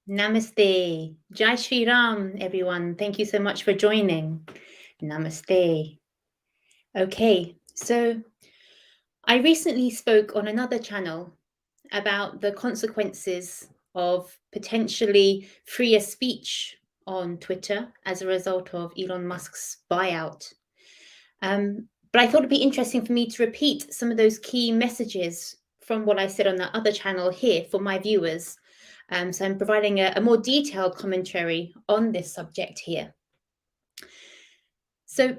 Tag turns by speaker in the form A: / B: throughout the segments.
A: Namaste. Jai Shri Ram, everyone. Thank you so much for joining. Namaste. Okay, so I recently spoke on another channel about the consequences of potentially freer speech on Twitter as a result of Elon Musk's buyout. But I thought it'd be interesting for me to repeat some of those key messages from what I said on that other channel here for my viewers. So I'm providing a more detailed commentary on this subject here. So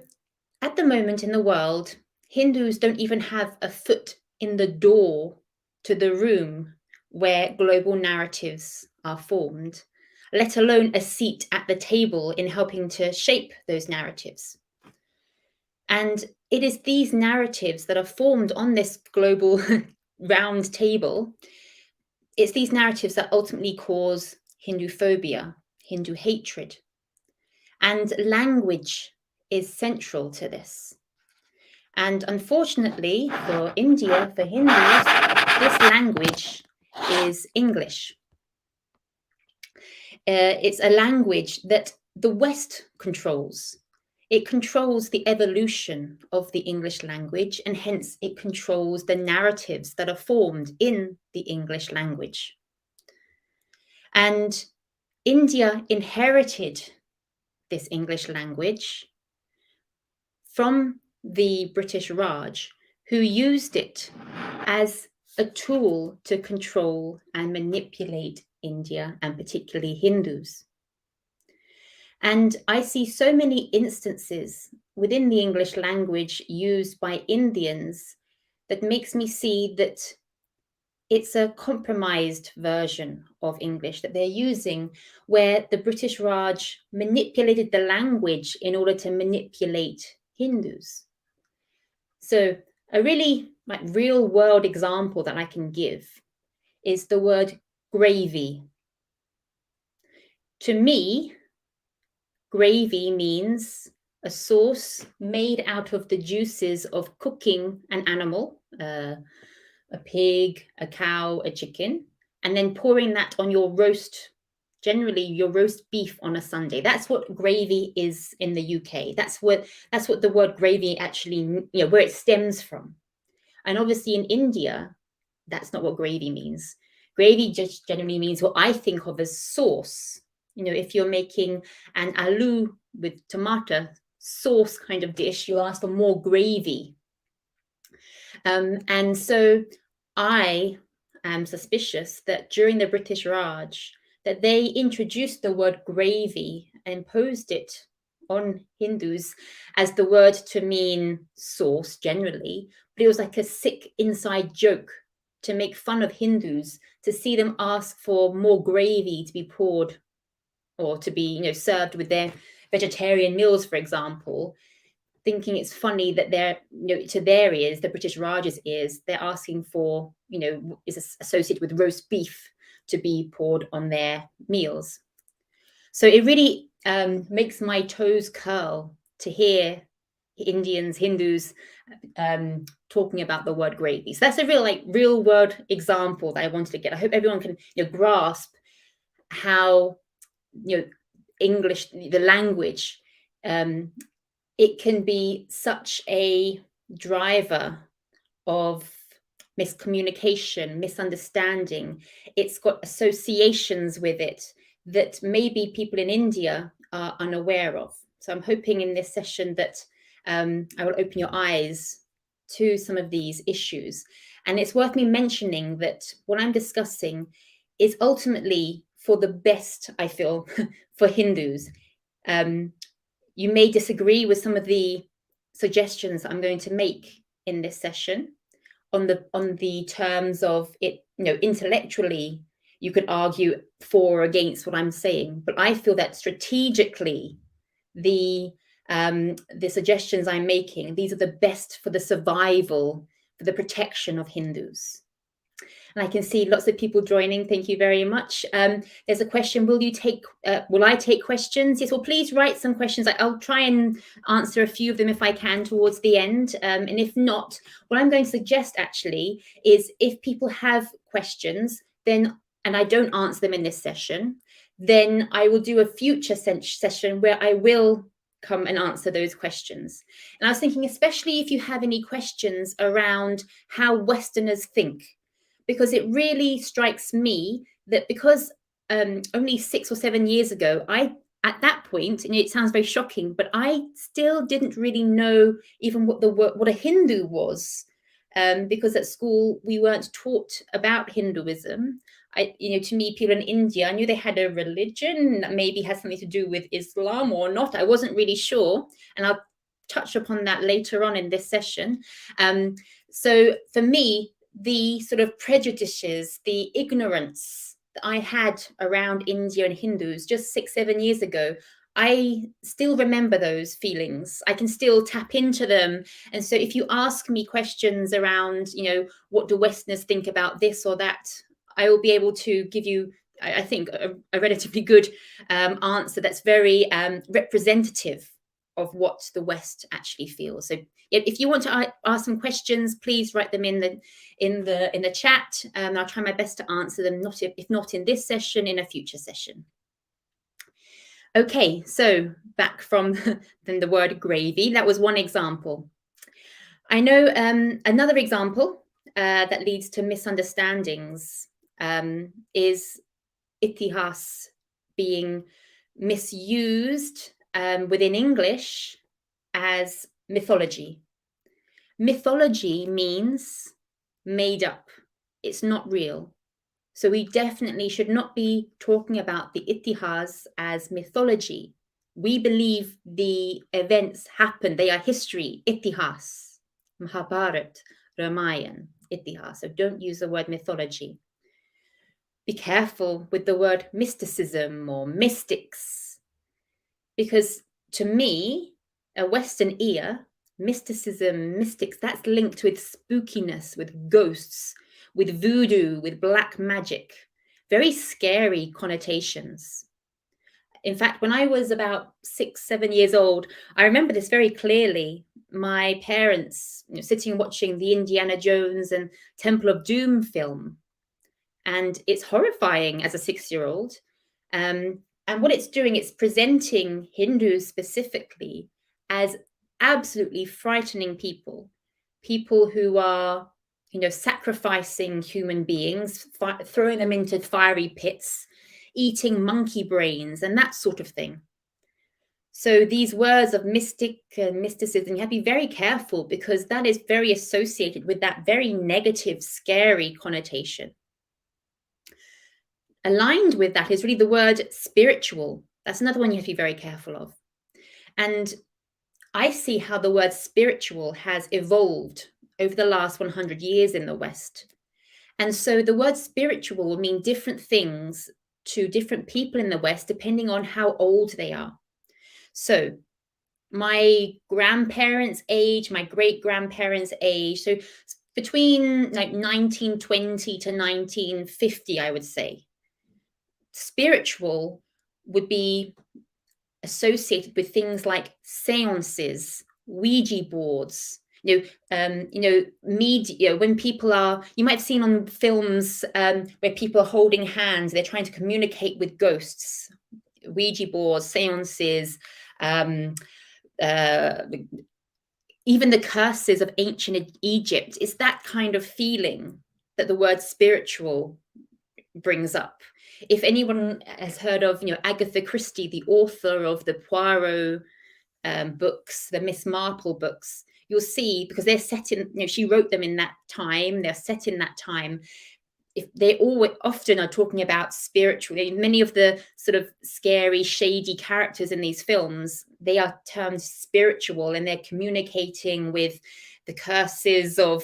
A: at the moment in the world, Hindus don't even have a foot in the door to the room where global narratives are formed, let alone a seat at the table in helping to shape those narratives. And it is these narratives that are formed on this global round table. It's these narratives that ultimately cause Hinduphobia, Hindu hatred. And language is central to this. And unfortunately for India, for Hindus, this language is English. It's a language that the West controls. It controls the evolution of the English language, and hence it controls the narratives that are formed in the English language. And India inherited this English language from the British Raj, who used it as a tool to control and manipulate India, and particularly Hindus. And I see so many instances within the English language used by Indians that makes me see that it's a compromised version of English that they're using, where the British Raj manipulated the language in order to manipulate Hindus. So a really real world example that I can give is the word gravy. To me, gravy means a sauce made out of the juices of cooking an animal, a pig, a cow, a chicken, and then pouring that on your roast, generally your roast beef on a Sunday. That's what gravy is in the UK. That's what the word gravy actually, where it stems from. And obviously in India, that's not what gravy means. Gravy just generally means what I think of as sauce. If you're making an aloo with tomato sauce kind of dish, you ask for more gravy. And so I am suspicious that during the British Raj, that they introduced the word gravy and imposed it on Hindus as the word to mean sauce generally, but it was like a sick inside joke to make fun of Hindus, to see them ask for more gravy to be poured or to be, served with their vegetarian meals, for example, thinking it's funny that they're, to their ears, the British Raj's ears, they're asking for, is associated with roast beef to be poured on their meals. So it really makes my toes curl to hear Indians, Hindus talking about the word gravy. So that's a real world example that I wanted to get. I hope everyone can grasp how English, the language, it can be such a driver of miscommunication, misunderstanding. It's got associations with it that maybe people in India are unaware of. So I'm hoping in this session that I will open your eyes to some of these issues. And it's worth me mentioning that what I'm discussing is ultimately for the best, I feel, for Hindus. You may disagree with some of the suggestions I'm going to make in this session on the terms of it, intellectually, you could argue for or against what I'm saying, but I feel that strategically, the suggestions I'm making, these are the best for the survival, for the protection of Hindus. And I can see lots of people joining. Thank you very much. There's a question, will I take questions? Yes, well, please write some questions. I'll try and answer a few of them if I can towards the end. And if not, what I'm going to suggest actually is if people have questions, then and I don't answer them in this session, then I will do a future session where I will come and answer those questions. And I was thinking, especially if you have any questions around how Westerners think, because it really strikes me that because only 6 or 7 years ago, at that point, and it sounds very shocking, but I still didn't really know even what a Hindu was, because at school we weren't taught about Hinduism. To me, people in India, I knew they had a religion that maybe has something to do with Islam or not. I wasn't really sure, and I'll touch upon that later on in this session. So for me, the sort of prejudices, the ignorance that I had around India and Hindus just 6, 7 years ago, I still remember those feelings. I can still tap into them. And so if you ask me questions around, what do Westerners think about this or that, I will be able to give you, I think, a relatively good answer that's very representative of what the West actually feels. So if you want to ask some questions, please write them in the chat. I'll try my best to answer them, if not in this session, in a future session. Okay, so back from then the word gravy. That was one example. I know another example that leads to misunderstandings is itihas being misused within English as mythology. Mythology means made up. It's not real. So we definitely should not be talking about the itihas as mythology. We believe the events happen. They are history, itihas, Mahabharat, Ramayana, itihas. So don't use the word mythology. Be careful with the word mysticism or mystics, because to me, a Western ear, mysticism, mystics, that's linked with spookiness, with ghosts, with voodoo, with black magic, very scary connotations. In fact, when I was about 6, 7 years old, I remember this very clearly. My parents, sitting watching the Indiana Jones and Temple of Doom film, and it's horrifying as a 6-year-old. And what it's doing, it's presenting Hindus specifically as absolutely frightening people who are, sacrificing human beings, throwing them into fiery pits, eating monkey brains, and that sort of thing. So these words of mystic and mysticism, you have to be very careful, because that is very associated with that very negative, scary connotation. Aligned with that is really the word spiritual. That's another one you have to be very careful of. And I see how the word spiritual has evolved over the last 100 years in the West. And so the word spiritual will mean different things to different people in the West, depending on how old they are. So my grandparents' age, my great-grandparents' age, so between like 1920 to 1950, I would say, spiritual would be associated with things like seances, Ouija boards, media. When people are, you might have seen on films where people are holding hands, they're trying to communicate with ghosts, Ouija boards, seances, even the curses of ancient Egypt. It's that kind of feeling that the word spiritual brings up. If anyone has heard of, Agatha Christie, the author of the Poirot books, the Miss Marple books, you'll see, because they're set in, she wrote them in that time, they're set in that time. If they always often are talking about spiritual, many of the sort of scary, shady characters in these films, they are termed spiritual, and they're communicating with the curses of,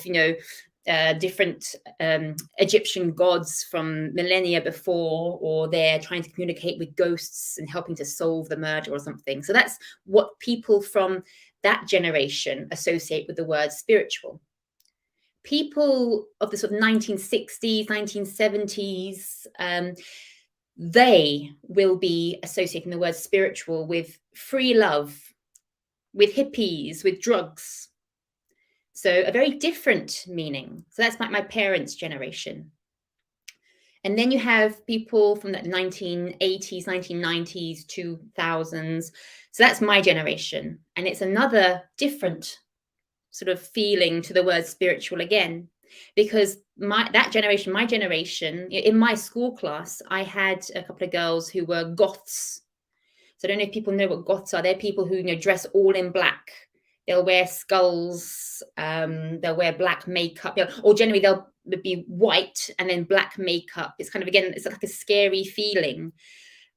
A: different Egyptian gods from millennia before, or they're trying to communicate with ghosts and helping to solve the murder or something. So that's what people from that generation associate with the word spiritual. People of the sort of 1960s, 1970s, they will be associating the word spiritual with free love, with hippies, with drugs. So a very different meaning. So that's like my parents' generation. And then you have people from the 1980s, 1990s, 2000s. So that's my generation. And it's another different sort of feeling to the word spiritual again, because my generation, in my school class, I had a couple of girls who were goths. So I don't know if people know what goths are. They're people who dress all in black. They'll wear skulls. They'll wear black makeup, or generally they'll be white and then black makeup. It's kind of, again, it's like a scary feeling.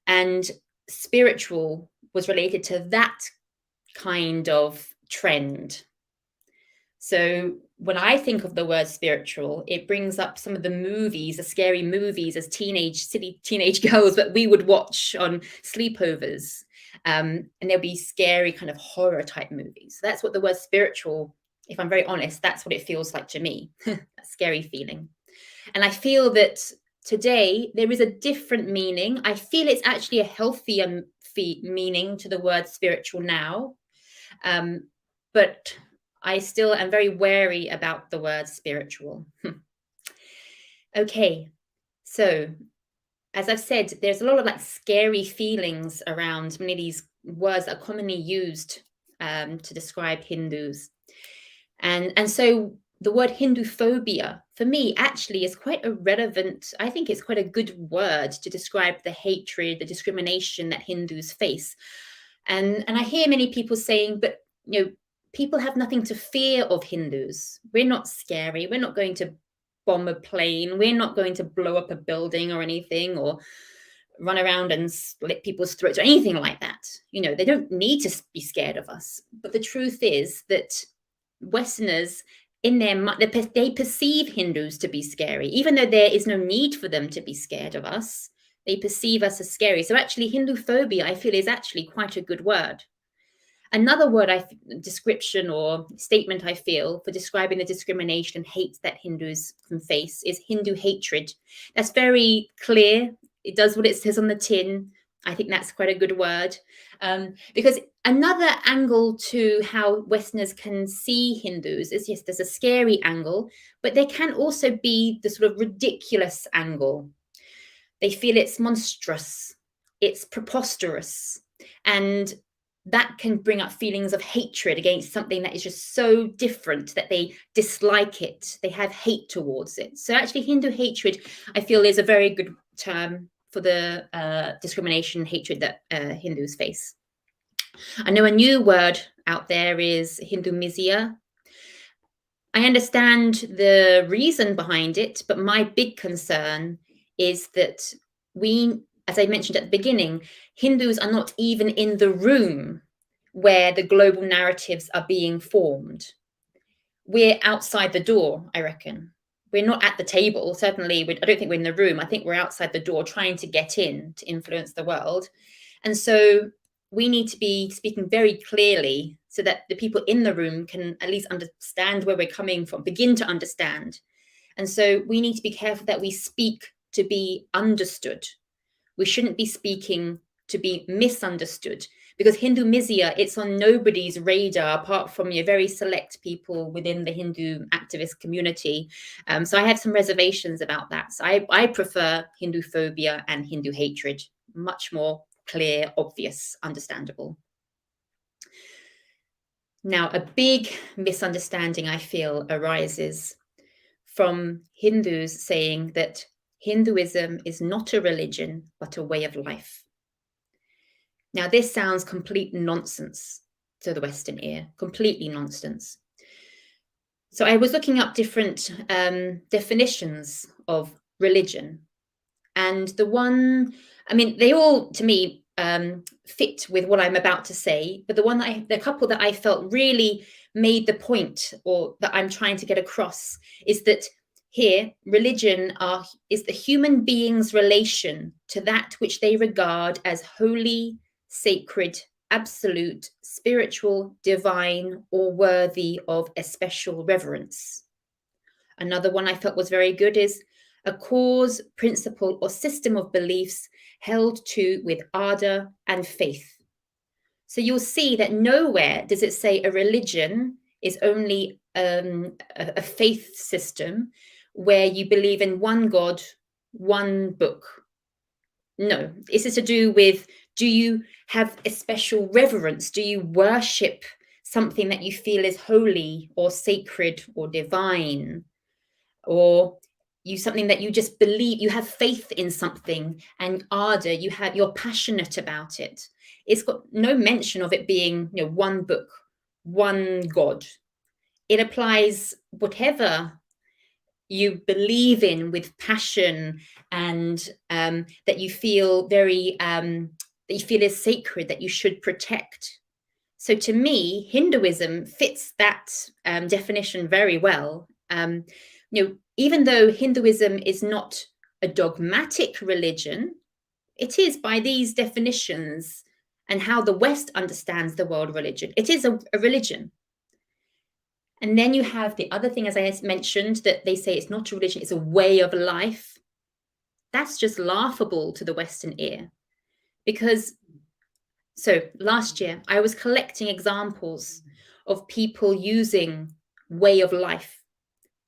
A: And spiritual was related to that kind of trend. So when I think of the word spiritual, it brings up some of the movies, the scary movies as silly teenage girls that we would watch on sleepovers. And there'll be scary kind of horror type movies. So that's what the word spiritual, if I'm very honest, that's what it feels like to me, that scary feeling. And I feel that today there is a different meaning. I feel it's actually a healthier meaning to the word spiritual now. But I still am very wary about the word spiritual. Okay, so as I've said, there's a lot of like scary feelings around many of these words that are commonly used to describe Hindus. And so the word Hinduphobia, for me, actually is quite a relevant, I think it's quite a good word to describe the hatred, the discrimination that Hindus face. And I hear many people saying, but people have nothing to fear of Hindus. We're not scary. We're not going to bomb a plane. We're not going to blow up a building or anything, or run around and slit people's throats or anything like that. They don't need to be scared of us. But the truth is that Westerners, in their mind, they perceive Hindus to be scary, even though there is no need for them to be scared of us. They perceive us as scary. So actually, Hinduphobia, I feel, is actually quite a good word. Another word, description or statement I feel for describing the discrimination and hate that Hindus can face is Hindu hatred. That's very clear. It does what it says on the tin. I think that's quite a good word. Because another angle to how Westerners can see Hindus is, yes, there's a scary angle, but there can also be the sort of ridiculous angle. They feel it's monstrous, it's preposterous, and that can bring up feelings of hatred against something that is just so different that they dislike it. They have hate towards it. So actually, Hindu hatred, I feel, is a very good term for the discrimination, hatred that Hindus face. I know a new word out there is Hinduphobia. I understand the reason behind it, but my big concern is that we, as I mentioned at the beginning, Hindus are not even in the room where the global narratives are being formed. We're outside the door, I reckon. We're not at the table. Certainly, I don't think we're in the room. I think we're outside the door trying to get in to influence the world. And so we need to be speaking very clearly so that the people in the room can at least understand where we're coming from, begin to understand. And so we need to be careful that we speak to be understood. We shouldn't be speaking to be misunderstood, because Hinduphobia, it's on nobody's radar apart from very select people within the Hindu activist community. So I have some reservations about that. So I prefer Hinduphobia and Hindu hatred, much more clear, obvious, understandable. Now, a big misunderstanding, I feel, arises from Hindus saying that Hinduism is not a religion, but a way of life. Now, this sounds complete nonsense to the Western ear, completely nonsense. So I was looking up different definitions of religion. And they all, to me, fit with what I'm about to say. But the couple that I felt really made the point, or that I'm trying to get across, is that here, religion is the human being's relation to that which they regard as holy, sacred, absolute, spiritual, divine, or worthy of especial reverence. Another one I felt was very good is a cause, principle, or system of beliefs held to with ardor and faith. So you'll see that nowhere does it say a religion is only a faith system where you believe in one God one book. No, this is to do with, do you have a special reverence? Do you worship something that you feel is holy or sacred or divine? Or something that you just believe, you have faith in something and ardor, you're passionate about it. It's got no mention of it being, one book, one God. It applies whatever you believe in with passion, and that you feel that you feel is sacred, that you should protect. So to me, Hinduism fits that definition very well. Even though Hinduism is not a dogmatic religion, it is, by these definitions and how the West understands the world religion, it is a religion. And then you have the other thing, as I mentioned, that they say it's not a religion, it's a way of life. That's just laughable to the Western ear. Because, so last year, I was collecting examples of people using way of life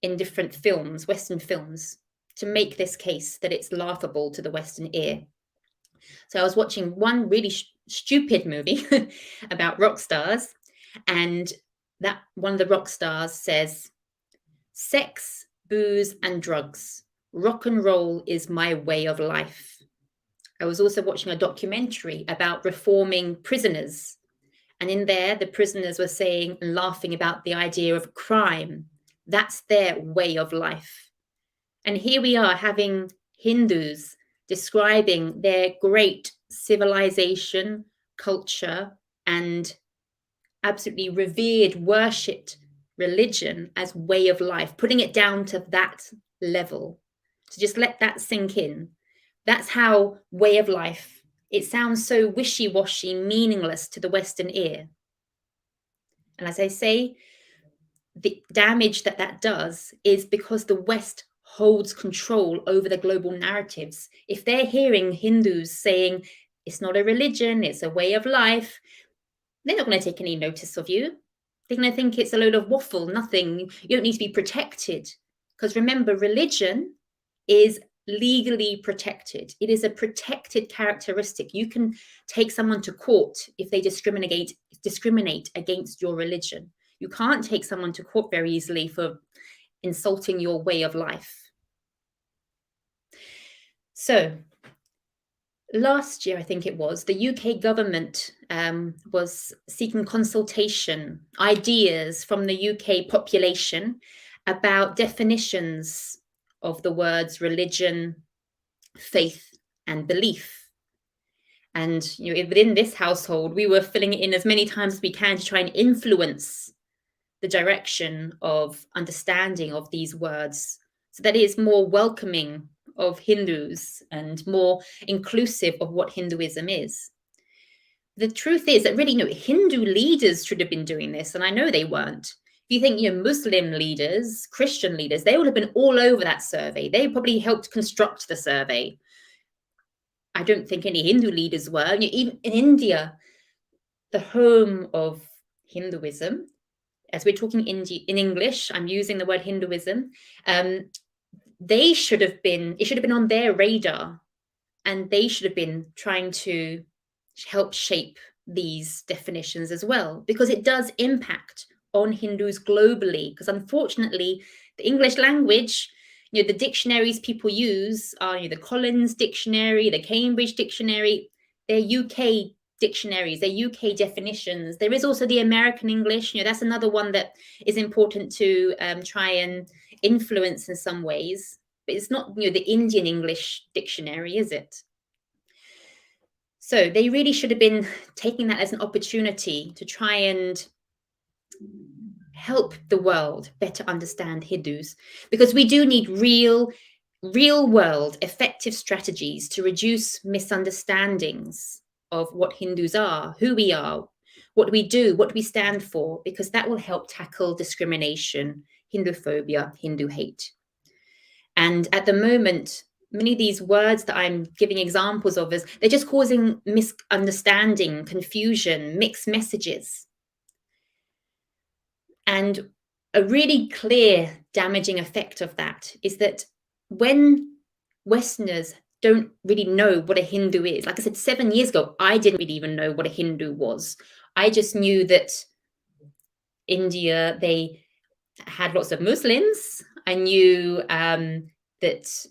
A: in different films, Western films, to make this case that it's laughable to the Western ear. So I was watching one really stupid movie about rock stars, and that one of the rock stars says, "Sex, booze, and drugs. Rock and roll is my way of life." I was also watching a documentary about reforming prisoners. And in there, the prisoners were saying and laughing about the idea of crime. That's their way of life. And here we are having Hindus describing their great civilization, culture, and absolutely revered, worshipped religion as way of life, putting it down to that level. So just let that sink in. That's how way of life, it sounds so wishy-washy, meaningless to the Western ear. And as I say, the damage that does is because the West holds control over the global narratives. If they're hearing Hindus saying it's not a religion, it's a way of life, they're not going to take any notice of you. They're going to think it's a load of waffle, nothing. You don't need to be protected. Because remember, religion is legally protected. It is a protected characteristic. You can take someone to court if they discriminate against your religion. You can't take someone to court very easily for insulting your way of life. So last year, I think it was, the UK government was seeking consultation, ideas from the UK population about definitions of the words religion, faith, and belief. And within this household, we were filling it in as many times as we can to try and influence the direction of understanding of these words, so that it is more welcoming of Hindus and more inclusive of what Hinduism is. The truth is that really, Hindu leaders should have been doing this, and I know they weren't. If you think Muslim leaders, Christian leaders, they would have been all over that survey. They probably helped construct the survey. I don't think any Hindu leaders were. Even in India, the home of Hinduism, as we're talking in English, I'm using the word Hinduism, it should have been on their radar, and they should have been trying to help shape these definitions as well, because it does impact on Hindus globally. Because unfortunately, the English language, the dictionaries people use are the Collins Dictionary, the Cambridge Dictionary, they're UK dictionaries, they're UK definitions. There is also the American English, that's another one that is important to try and influence in some ways, but it's not the Indian English dictionary, is it? So they really should have been taking that as an opportunity to try and help the world better understand Hindus, because we do need real world effective strategies to reduce misunderstandings of what Hindus are, who we are, what we do, what we stand for, because that will help tackle discrimination, Hinduphobia, Hindu hate. And at the moment, many of these words that I'm giving examples of, they're just causing misunderstanding, confusion, mixed messages. And a really clear damaging effect of that is that when Westerners don't really know what a Hindu is. Like I said, 7 years ago, I didn't really even know what a Hindu was. I just knew that India, they had lots of Muslims. I knew that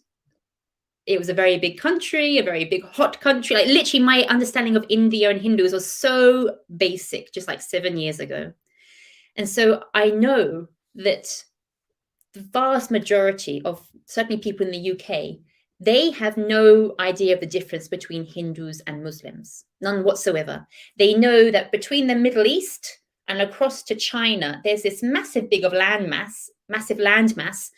A: it was a very big country, a very big hot country. Like literally, my understanding of India and Hindus was so basic, just like 7 years ago. And so I know that the vast majority of certainly people in the UK, they have no idea of the difference between Hindus and Muslims, none whatsoever. They know that between the Middle East and across to China, there's this massive massive landmass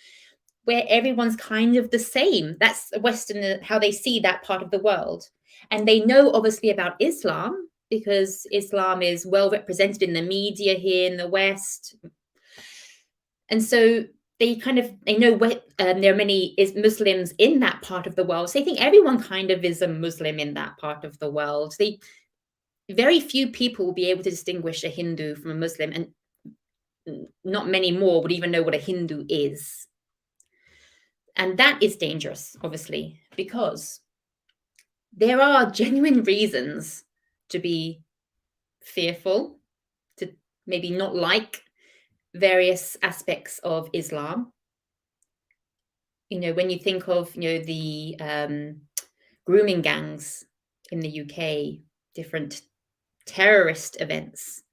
A: where everyone's kind of the same. That's Western, how they see that part of the world. And they know obviously about Islam because Islam is well represented in the media here in the West. And so they know where there are many Muslims in that part of the world. So they think everyone kind of is a Muslim in that part of the world. Very few people will be able to distinguish a Hindu from a Muslim, and not many more would even know what a Hindu is. And that is dangerous, obviously, because there are genuine reasons to be fearful, to maybe not like various aspects of Islam. When you think of, the grooming gangs in the UK, different terrorist events,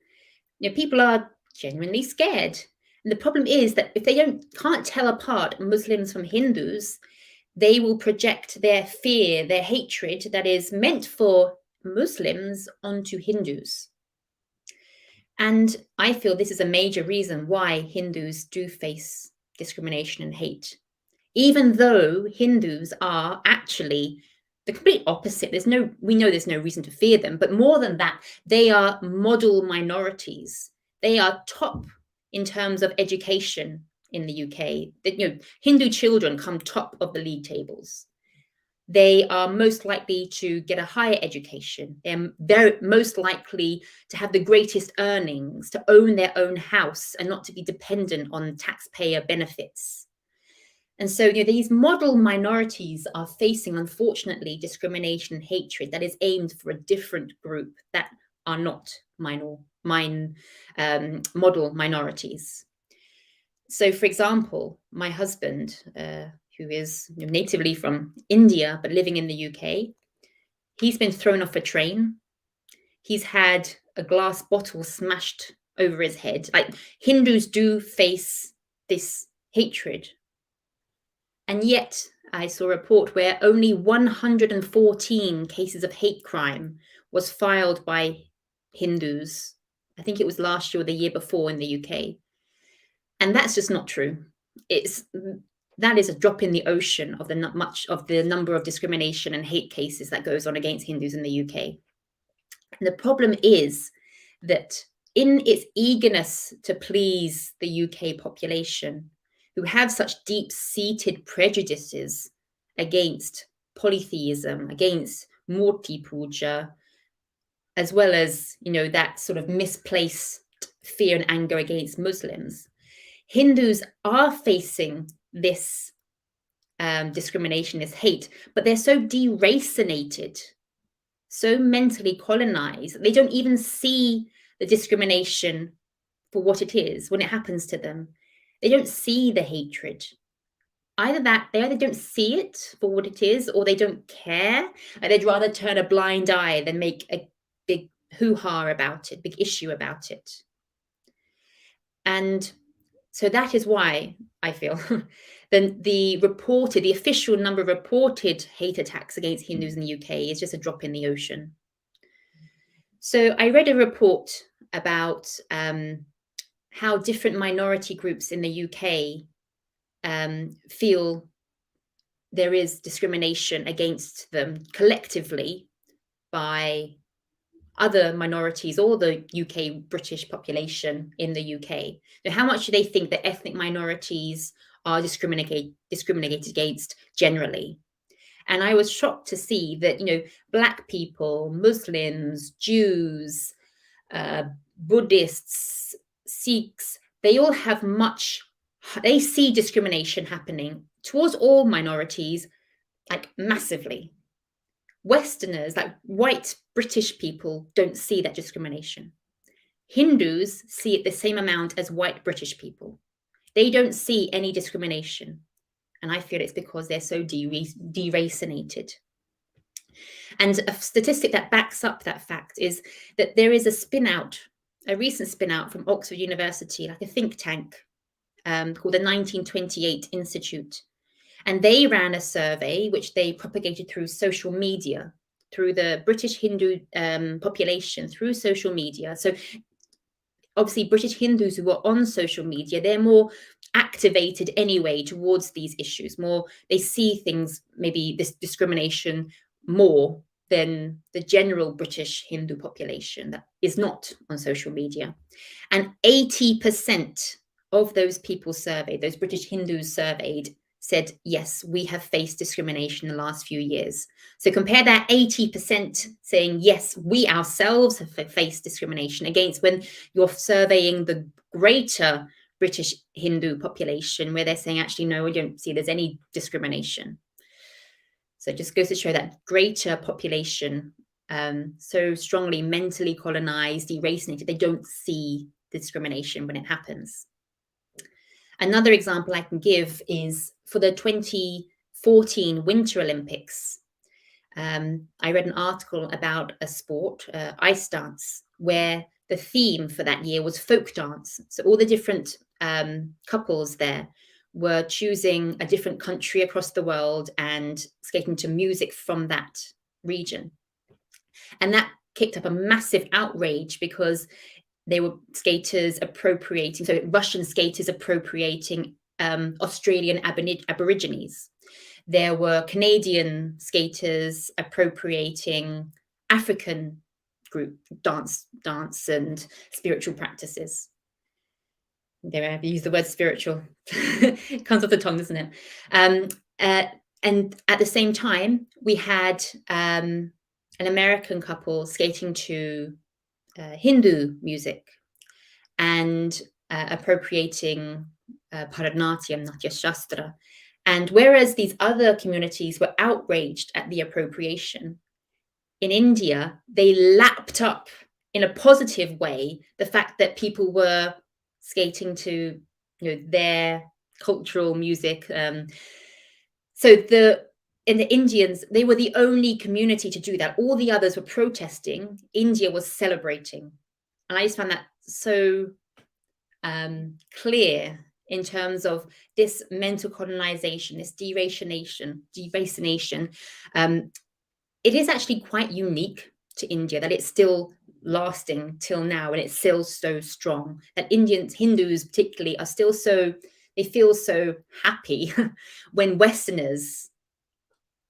A: people are genuinely scared. And the problem is that if they can't tell apart Muslims from Hindus, they will project their fear, their hatred that is meant for Muslims onto Hindus. And I feel this is a major reason why Hindus do face discrimination and hate, even though Hindus are actually the complete opposite. We know there's no reason to fear them, but more than that, they are model minorities. They are top in terms of education in the UK. Hindu children come top of the league tables. They are most likely to get a higher education. They're most likely to have the greatest earnings, to own their own house and not to be dependent on taxpayer benefits. And so, these model minorities are facing, unfortunately, discrimination and hatred that is aimed for a different group that are not model minorities. So, for example, my husband, who is natively from India but living in the UK, he's been thrown off a train. He's had a glass bottle smashed over his head. Like, Hindus do face this hatred. And yet, I saw a report where only 114 cases of hate crime was filed by Hindus. I think it was last year or the year before in the UK. And that's just not true. That is a drop in the ocean of the number of discrimination and hate cases that goes on against Hindus in the UK. And the problem is that in its eagerness to please the UK population, who have such deep-seated prejudices against polytheism, against Murti Puja, as well as, that sort of misplaced fear and anger against Muslims, Hindus are facing this discrimination, this hate, but they're so deracinated, so mentally colonized, they don't even see the discrimination for what it is when it happens to them. They don't see the hatred. They either don't see it for what it is, or they don't care. They'd rather turn a blind eye than make a big hoo-ha about it, big issue about it. And so that is why I feel the official number of reported hate attacks against Hindus in the UK is just a drop in the ocean. So I read a report about how different minority groups in the UK feel there is discrimination against them collectively by other minorities or the UK British population in the UK. So how much do they think that ethnic minorities are discriminated against generally? And I was shocked to see that, Black people, Muslims, Jews, Buddhists, Sikhs, they see discrimination happening towards all minorities like massively. Westerners, like white British people, don't see that discrimination. Hindus see it the same amount as white British people. They don't see any discrimination. And I feel it's because they're so deracinated. And a statistic that backs up that fact is that there is a recent spin out from Oxford University, like a think tank called the 1928 Institute. And they ran a survey which they propagated through social media, through the British Hindu population, through social media. So obviously British Hindus who are on social media, they're more activated anyway towards these issues. More, they see things, maybe this discrimination more than the general British Hindu population that is not on social media. And 80% of those people surveyed, those British Hindus surveyed, said, yes, we have faced discrimination in the last few years. So compare that 80% saying, yes, we ourselves have faced discrimination against when you're surveying the greater British Hindu population, where they're saying, actually, no, we don't see there's any discrimination. So it just goes to show that greater population, so strongly mentally colonized, deracinated, they don't see discrimination when it happens. Another example I can give is for the 2014 Winter Olympics. I read an article about a sport, ice dance, where the theme for that year was folk dance. So all the different couples there were choosing a different country across the world and skating to music from that region. And that kicked up a massive outrage because they were skaters appropriating, so Russian skaters appropriating Australian Aborigines. There were Canadian skaters appropriating African group dance and spiritual practices. There, I've used the word spiritual. It comes off the tongue, doesn't it? And at the same time, we had an American couple skating to Hindu music and appropriating Bharatanatyam, Natya Shastra. And whereas these other communities were outraged at the appropriation, in India, they lapped up in a positive way the fact that people were skating to, their cultural music. So in the Indians, they were the only community to do that. All the others were protesting. India was celebrating. And I just found that so clear in terms of this mental colonization, this deracination. It is actually quite unique to India that it's still lasting till now, and it's still so strong. That Hindus particularly are still they feel so happy when Westerners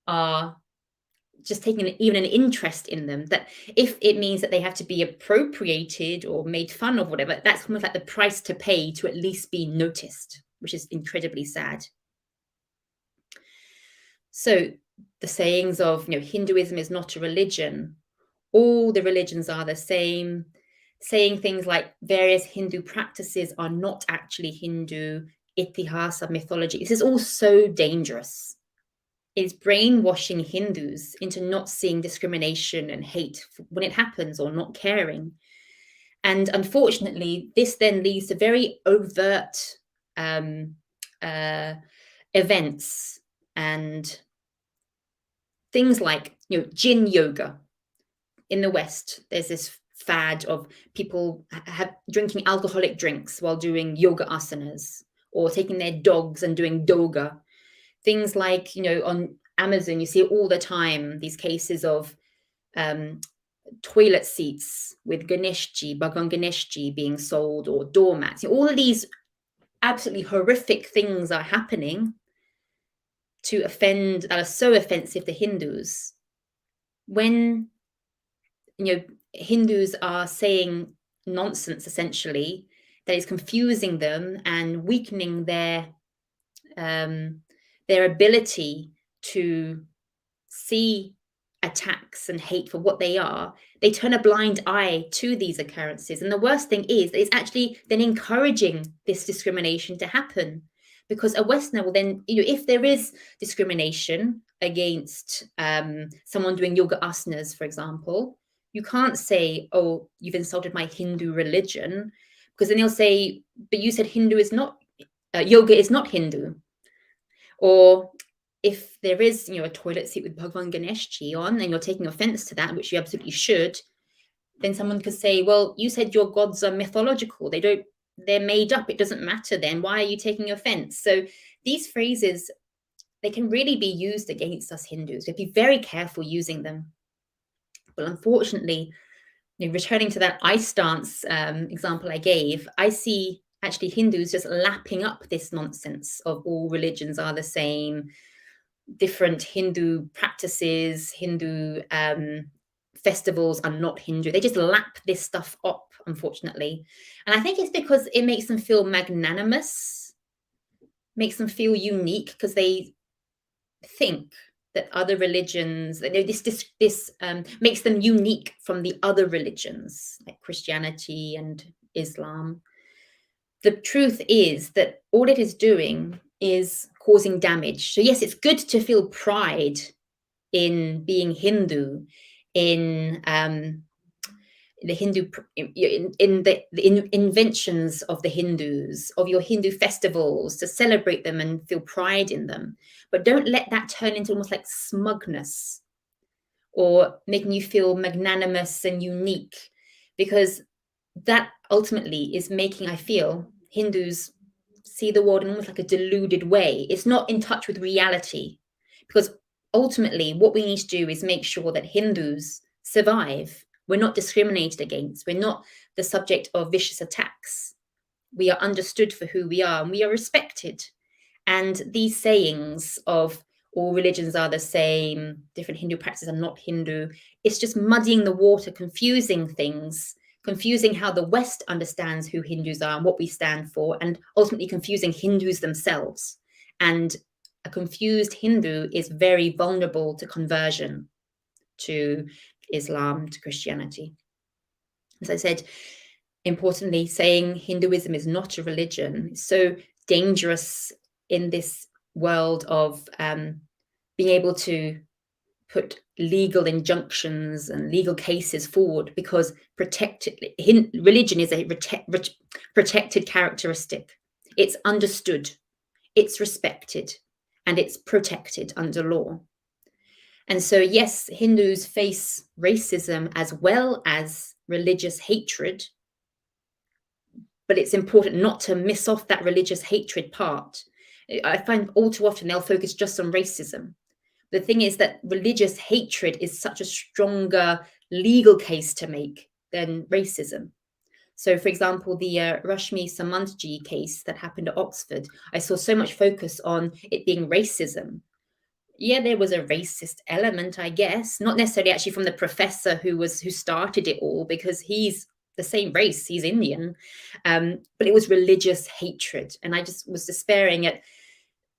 A: are just taking even an interest in them, that if it means that they have to be appropriated or made fun of, whatever, that's almost like the price to pay to at least be noticed, which is incredibly sad. So the sayings of, Hinduism is not a religion, all the religions are the same, saying things like various Hindu practices are not actually Hindu, itihasa, mythology. This is all so dangerous. Is brainwashing Hindus into not seeing discrimination and hate when it happens, or not caring. And unfortunately, this then leads to very overt events and things like, Jin yoga. In the West, there's this fad of people drinking alcoholic drinks while doing yoga asanas, or taking their dogs and doing doga. Things like, on Amazon, you see all the time these cases of toilet seats with Ganeshji, Bhagwan Ganeshji being sold, or doormats. All of these absolutely horrific things are happening that are so offensive to Hindus. When, Hindus are saying nonsense, essentially, that is confusing them and weakening their ability to see attacks and hate for what they are, they turn a blind eye to these occurrences. And the worst thing is that it's actually then encouraging this discrimination to happen, because a Westerner will then, if there is discrimination against someone doing yoga asanas, for example, you can't say, oh, you've insulted my Hindu religion, because then they'll say, but you said yoga is not Hindu. Or if there is, a toilet seat with Bhagwan Ganeshji on, and you're taking offense to that, which you absolutely should, then someone could say, well, you said your gods are mythological. They're made up. It doesn't matter then. Why are you taking offense? So these phrases, they can really be used against us Hindus. We have to be very careful using them. But unfortunately, returning to that ice dance example I gave, I see actually Hindus just lapping up this nonsense of all religions are the same, different Hindu practices, Hindu festivals are not Hindu. They just lap this stuff up, unfortunately. And I think it's because it makes them feel magnanimous, makes them feel unique, because they think that other religions, this makes them unique from the other religions, like Christianity and Islam. The truth is that all it is doing is causing damage. So yes, it's good to feel pride in being Hindu, in the Hindu, in the inventions of the Hindus, of your Hindu festivals, to celebrate them and feel pride in them. But don't let that turn into almost like smugness or making you feel magnanimous and unique, because that ultimately is making, I feel, Hindus see the world in almost like a deluded way. It's not in touch with reality, because ultimately what we need to do is make sure that Hindus survive. We're not discriminated against. We're not the subject of vicious attacks. We are understood for who we are, and we are respected. And these sayings of all religions are the same, different Hindu practices are not Hindu, it's just muddying the water, confusing things, confusing how the West understands who Hindus are and what we stand for, and ultimately confusing Hindus themselves. And a confused Hindu is very vulnerable to conversion to Islam, to Christianity. As I said, importantly, saying Hinduism is not a religion is so dangerous in this world of being able to put legal injunctions and legal cases forward, because religion is a protected characteristic. It's understood, it's respected, and it's protected under law. And so, yes, Hindus face racism as well as religious hatred, but it's important not to miss off that religious hatred part. I find all too often they'll focus just on racism. The thing is that religious hatred is such a stronger legal case to make than racism. So, for example, the Rashmi Samantji case that happened at Oxford, I saw so much focus on it being racism. Yeah, there was a racist element, I guess, not necessarily actually from the professor who started it all, because he's the same race, he's Indian, but it was religious hatred. And I just was despairing at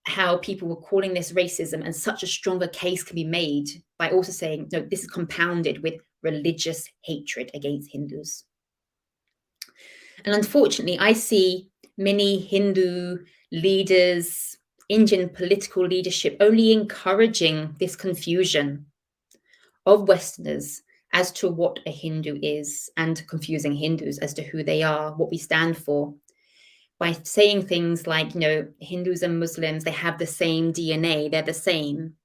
A: how people were calling this racism, and such a stronger case can be made by also saying, no, this is compounded with religious hatred against Hindus. And unfortunately, I see many Hindu leaders, Indian political leadership, only encouraging this confusion of Westerners as to what a Hindu is, and confusing Hindus as to who they are, what we stand for, by saying things like, Hindus and Muslims, they have the same DNA, they're the same.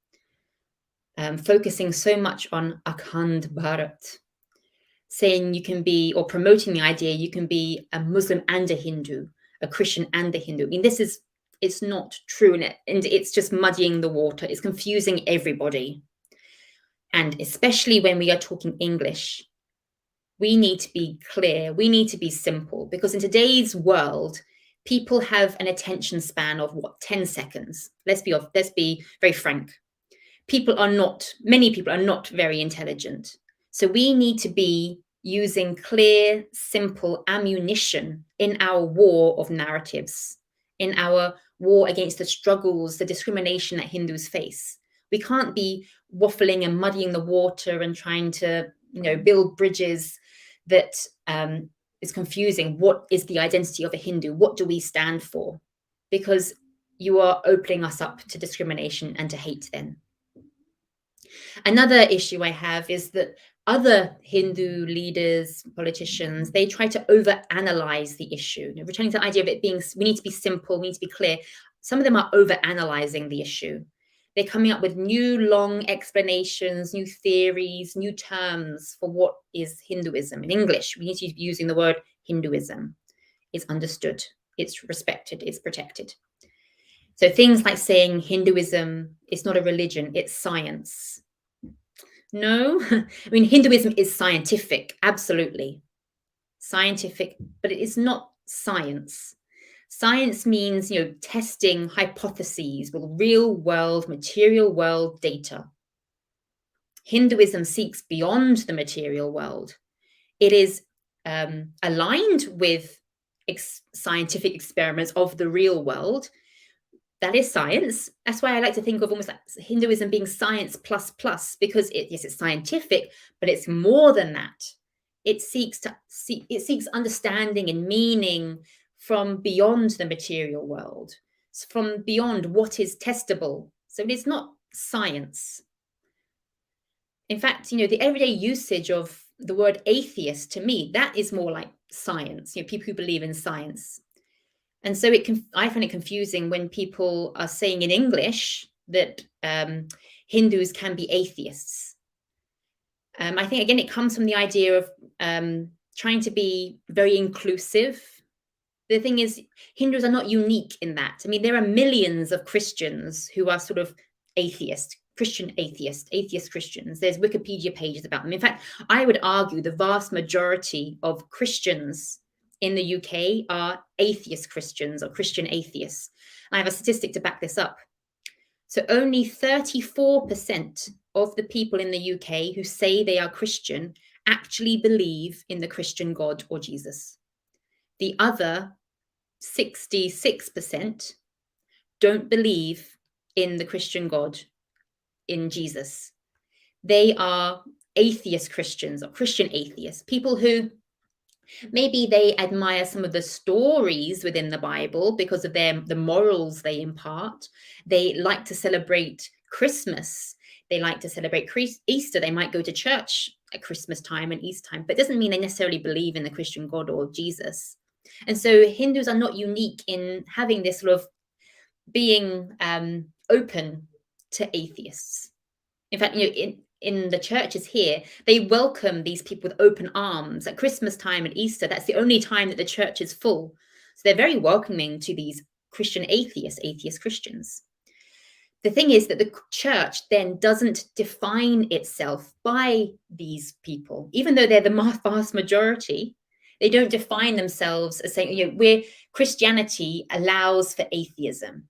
A: Focusing so much on Akhand Bharat, saying you can be, or promoting the idea you can be a Muslim and a Hindu, a Christian and a Hindu. I mean, it's not true, and it's just muddying the water. It's confusing everybody. And especially when we are talking English, we need to be clear, we need to be simple, because in today's world, people have an attention span of 10 seconds. Let's be very frank. Many people are not very intelligent. So we need to be using clear, simple ammunition in our war of narratives, in our war against the struggles, the discrimination that Hindus face. We can't be waffling and muddying the water and trying to, build bridges that is confusing. What is the identity of a Hindu? What do we stand for? Because you are opening us up to discrimination and to hate then. Another issue I have is that other Hindu leaders, politicians, they try to overanalyze the issue. Returning to the idea of it being, we need to be simple, we need to be clear. Some of them are overanalyzing the issue. They're coming up with new long explanations, new theories, new terms for what is Hinduism. In English, we need to be using the word Hinduism. It's understood, it's respected, it's protected. So things like saying Hinduism is not a religion, it's science. No, I mean, Hinduism is scientific, absolutely. Scientific, but it is not science. Science means, testing hypotheses with real world, material world data. Hinduism seeks beyond the material world. It is aligned with scientific experiments of the real world. That is science. That's why I like to think of almost like Hinduism being science plus plus, because it's scientific, but it's more than that. It seeks understanding and meaning from beyond the material world, from beyond what is testable. So it is not science. In fact, the everyday usage of the word atheist, to me, that is more like science. People who believe in science. And so I find it confusing when people are saying in English that Hindus can be atheists. I think, again, it comes from the idea of trying to be very inclusive. The thing is, Hindus are not unique in that. I mean, there are millions of Christians who are sort of atheist Christians. There's Wikipedia pages about them. In fact, I would argue the vast majority of Christians in the UK are atheist Christians or Christian atheists. I have a statistic to back this up. So only 34% of the people in the UK who say they are Christian actually believe in the Christian God or Jesus. The other 66% don't believe in the Christian God, in Jesus. They are atheist Christians or Christian atheists, people who maybe they admire some of the stories within the Bible because of the morals they impart. They like to celebrate Christmas. They like to celebrate Easter. They might go to church at Christmas time and Easter time, but it doesn't mean they necessarily believe in the Christian God or Jesus. And so Hindus are not unique in having this sort of being open to atheists. In fact, in the churches here, they welcome these people with open arms at Christmas time and Easter. That's the only time that the church is full. So they're very welcoming to these Christian atheist Christians. The thing is that the church then doesn't define itself by these people, even though they're the vast majority. They don't define themselves as saying, Christianity allows for atheism.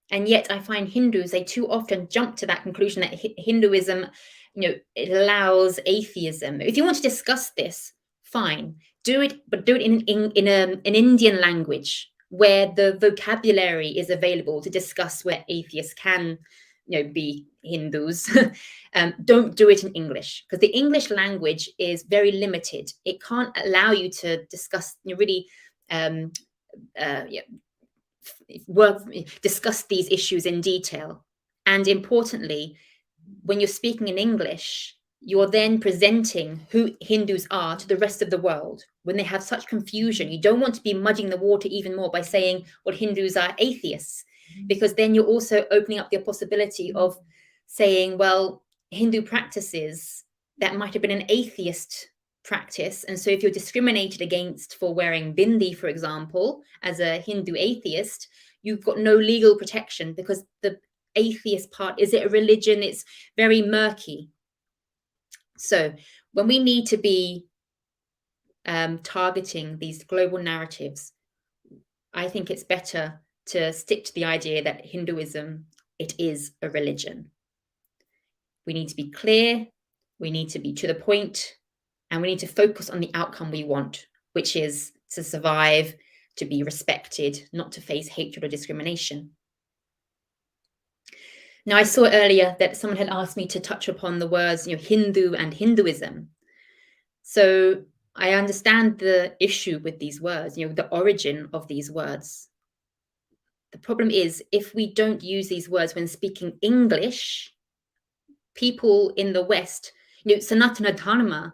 A: And yet I find Hindus, they too often jump to that conclusion that Hinduism, it allows atheism. If you want to discuss this, fine, do it, but do it in an Indian language where the vocabulary is available to discuss where atheists can, be Hindus. Don't do it in English, because the English language is very limited. It can't allow you to discuss really discuss these issues in detail. And importantly, when you're speaking in English, you're then presenting who Hindus are to the rest of the world. When they have such confusion, you don't want to be muddying the water even more by saying, well, Hindus are atheists, because then you're also opening up the possibility of saying, well, Hindu practices that might have been an atheist practice. And so if you're discriminated against for wearing bindi, for example, as a Hindu atheist, you've got no legal protection, because the atheist part, is it a religion? It's very murky. So when we need to be targeting these global narratives, I think it's better to stick to the idea that Hinduism, it is a religion. We need to be clear, we need to be to the point, and we need to focus on the outcome we want, which is to survive, to be respected, not to face hatred or discrimination. Now, I saw earlier that someone had asked me to touch upon the words, Hindu and Hinduism. So I understand the issue with these words, the origin of these words. The problem is, if we don't use these words when speaking English, people in the West, Sanatana Dharma,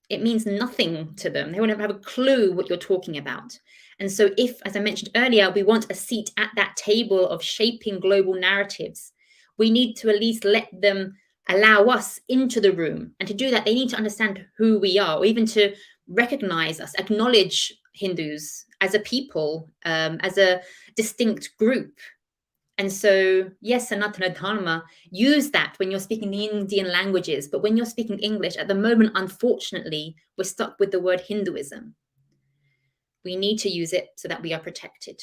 A: it means nothing to them. They won't have a clue what you're talking about. And so if, as I mentioned earlier, we want a seat at that table of shaping global narratives, we need to at least let them allow us into the room. And to do that, they need to understand who we are, or even to recognize us, acknowledge Hindus as a people, as a distinct group. And so, yes, Sanatana Dharma, use that when you're speaking the Indian languages. But when you're speaking English, at the moment, unfortunately, we're stuck with the word Hinduism. We need to use it so that we are protected.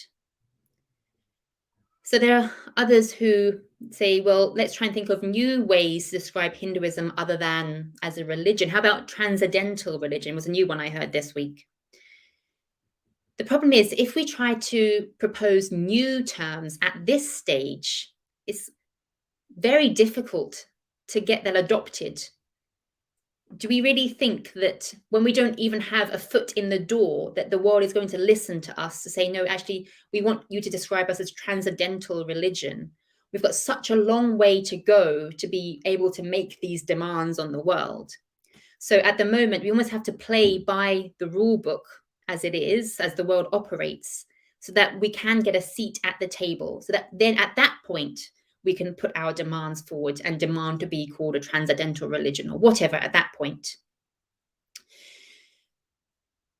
A: So there are others who say, well, let's try and think of new ways to describe Hinduism other than as a religion. How about transcendental religion? Was a new one I heard this week. The problem is, if we try to propose new terms at this stage, it's very difficult to get that adopted. Do we really think that when we don't even have a foot in the door, that the world is going to listen to us to say, no, actually, we want you to describe us as transcendental religion? We've got such a long way to go to be able to make these demands on the world. So at the moment, we almost have to play by the rule book as it is, as the world operates, so that we can get a seat at the table. So that then at that point, we can put our demands forward and demand to be called a transcendental religion or whatever at that point.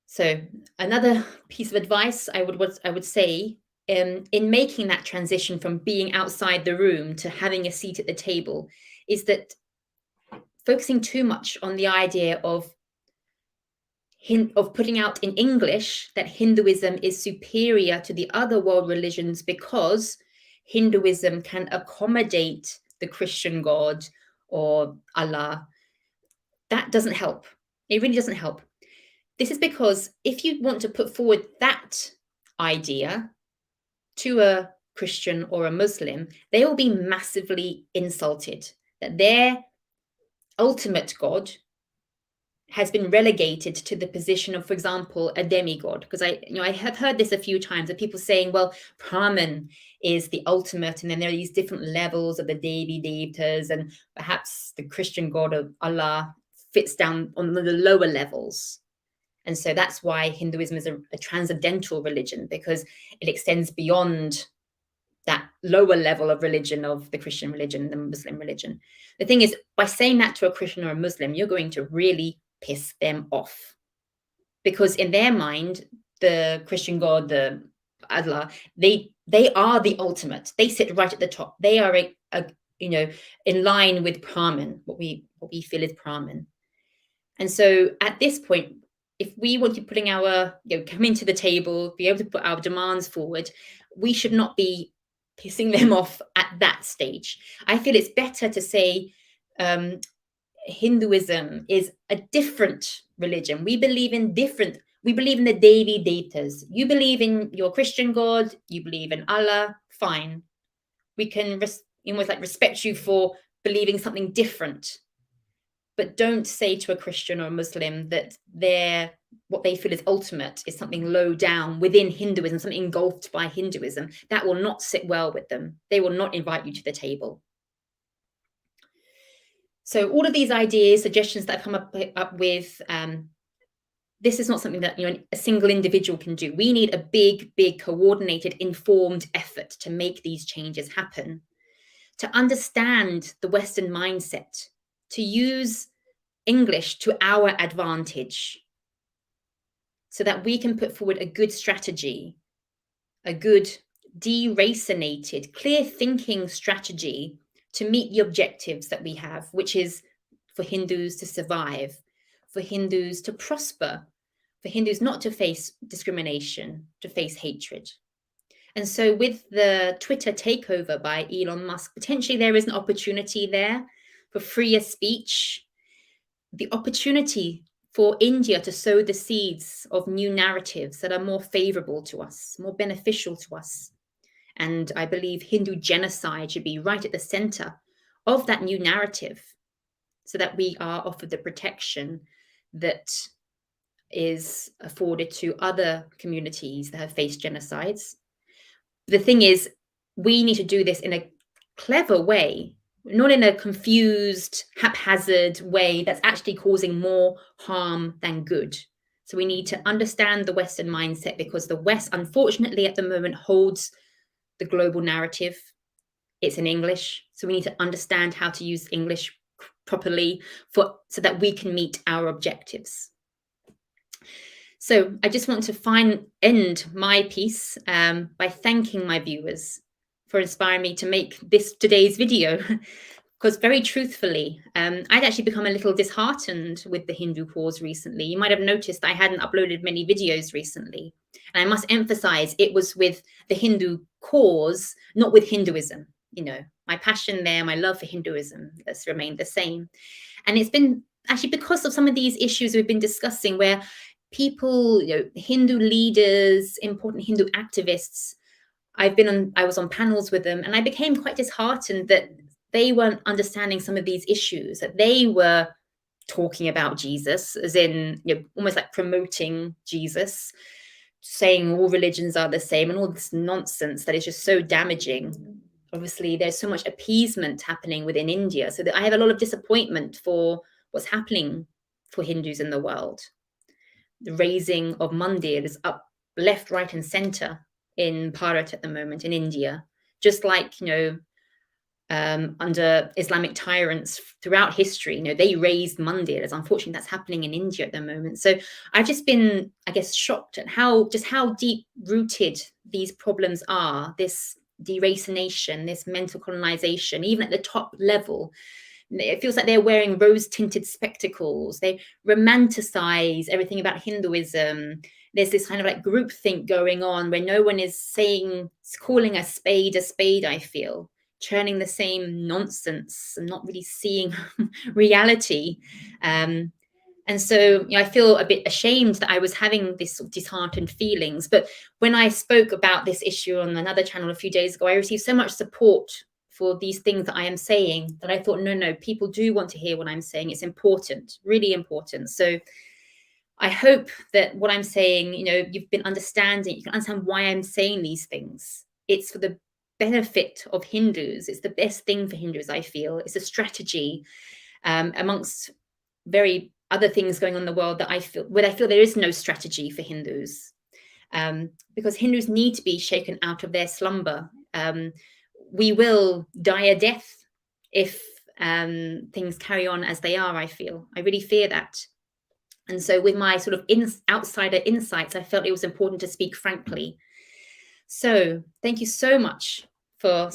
A: So another piece of advice I would say in making that transition from being outside the room to having a seat at the table is that focusing too much on the idea of putting out in English that Hinduism is superior to the other world religions because Hinduism can accommodate the Christian God or Allah, that doesn't help. It really doesn't help. This is because if you want to put forward that idea to a Christian or a Muslim, they will be massively insulted that their ultimate God has been relegated to the position of, for example, a demigod. Because I have heard this a few times of people saying, well, Brahman is the ultimate, and then there are these different levels of the Devi Devtas, and perhaps the Christian God of Allah fits down on the lower levels. And so that's why Hinduism is a transcendental religion, because it extends beyond that lower level of religion of the Christian religion, the Muslim religion. The thing is, by saying that to a Christian or a Muslim, you're going to really piss them off, because in their mind, the Christian God, the Allah, they are the ultimate. They sit right at the top. They are in line with Brahman, what we feel is Brahman. And so at this point, if we want to putting our coming to the table, be able to put our demands forward, we should not be pissing them off at that stage. I feel it's better to say Hinduism is a different religion. We believe in the Devi Devtas. You believe in your Christian God, you believe in Allah, fine. We can almost like respect you for believing something different. But don't say to a Christian or a Muslim that what they feel is ultimate is something low down within Hinduism, something engulfed by Hinduism. That will not sit well with them. They will not invite you to the table. So all of these ideas, suggestions that I've come up with, this is not something that a single individual can do. We need a big, coordinated, informed effort to make these changes happen, to understand the Western mindset, to use English to our advantage, so that we can put forward a good strategy, a good deracinated, clear thinking strategy to meet the objectives that we have, which is for Hindus to survive, for Hindus to prosper, for Hindus not to face discrimination, to face hatred. And so with the Twitter takeover by Elon Musk, potentially there is an opportunity there for freer speech, the opportunity for India to sow the seeds of new narratives that are more favorable to us, more beneficial to us. And I believe Hindu genocide should be right at the center of that new narrative, so that we are offered the protection that is afforded to other communities that have faced genocides. the thing is, we need to do this in a clever way, not in a confused, haphazard way that's actually causing more harm than good. So we need to understand the Western mindset, because the West, unfortunately, at the moment holds the global narrative. It's in English, so we need to understand how to use English properly so that we can meet our objectives. So I just want to end my piece by thanking my viewers for inspiring me to make today's video. Because very truthfully, I'd actually become a little disheartened with the Hindu cause recently. You might have noticed I hadn't uploaded many videos recently. And I must emphasize, it was with the Hindu cause, not with Hinduism. You know, my passion there, my love for Hinduism has remained the same. And it's been actually because of some of these issues we've been discussing, where people, Hindu leaders, important Hindu activists, I was on panels with them, and I became quite disheartened that they weren't understanding some of these issues, that they were talking about Jesus, as in, almost like promoting Jesus, saying all religions are the same, and all this nonsense that is just so damaging. Obviously, there's so much appeasement happening within India, so that I have a lot of disappointment for what's happening for Hindus in the world. The raising of mandirs up left, right, and center in Bharat at the moment in India, just like, under Islamic tyrants throughout history, they raised mandirs. Unfortunately, that's happening in India at the moment. So I've just been, I guess, shocked at how deep rooted these problems are. This deracination, this mental colonization, even at the top level. It feels like they're wearing rose-tinted spectacles. They romanticize everything about Hinduism. There's this kind of like groupthink going on where no one is calling a spade, I feel, churning the same nonsense and not really seeing reality. And so, I feel a bit ashamed that I was having this sort of disheartened feelings. But when I spoke about this issue on another channel a few days ago, I received so much support for these things that I am saying that I thought, no, people do want to hear what I'm saying. It's important, really important. So I hope that what I'm saying, you've been understanding, you can understand why I'm saying these things. It's for the benefit of Hindus. It's the best thing for Hindus, I feel. It's a strategy amongst very other things going on in the world that I feel there is no strategy for Hindus, because Hindus need to be shaken out of their slumber. We will die a death if things carry on as they are, I feel. I really fear that. And so with my sort of outsider insights, I felt it was important to speak frankly. So thank you so much for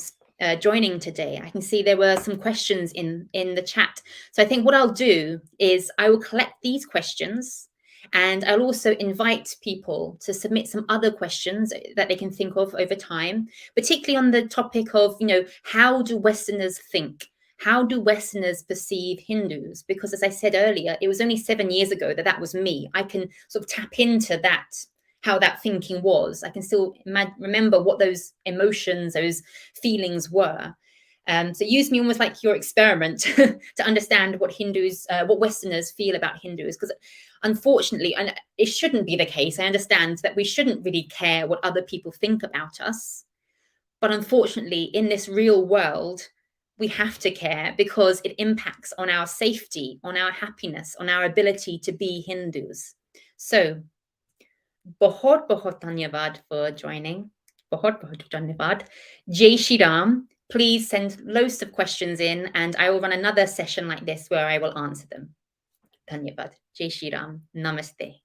A: joining today. I can see there were some questions in the chat. So I think what I'll do is I will collect these questions, and I'll also invite people to submit some other questions that they can think of over time, particularly on the topic of, how do Westerners think? How do Westerners perceive Hindus? Because as I said earlier, it was only 7 years ago that was me. I can sort of tap into that, how that thinking was. I can still remember what those emotions, those feelings were. So use me almost like your experiment to understand what what Westerners feel about Hindus. Because unfortunately, and it shouldn't be the case, I understand that we shouldn't really care what other people think about us. But unfortunately, in this real world, we have to care, because it impacts on our safety, on our happiness, on our ability to be Hindus. So, बहुत धन्यवाद for joining. बहुत धन्यवाद. Jai Shri Ram. Please send loads of questions in, and I will run another session like this where I will answer them. Dhanyavad. Jai Shri Ram. Namaste.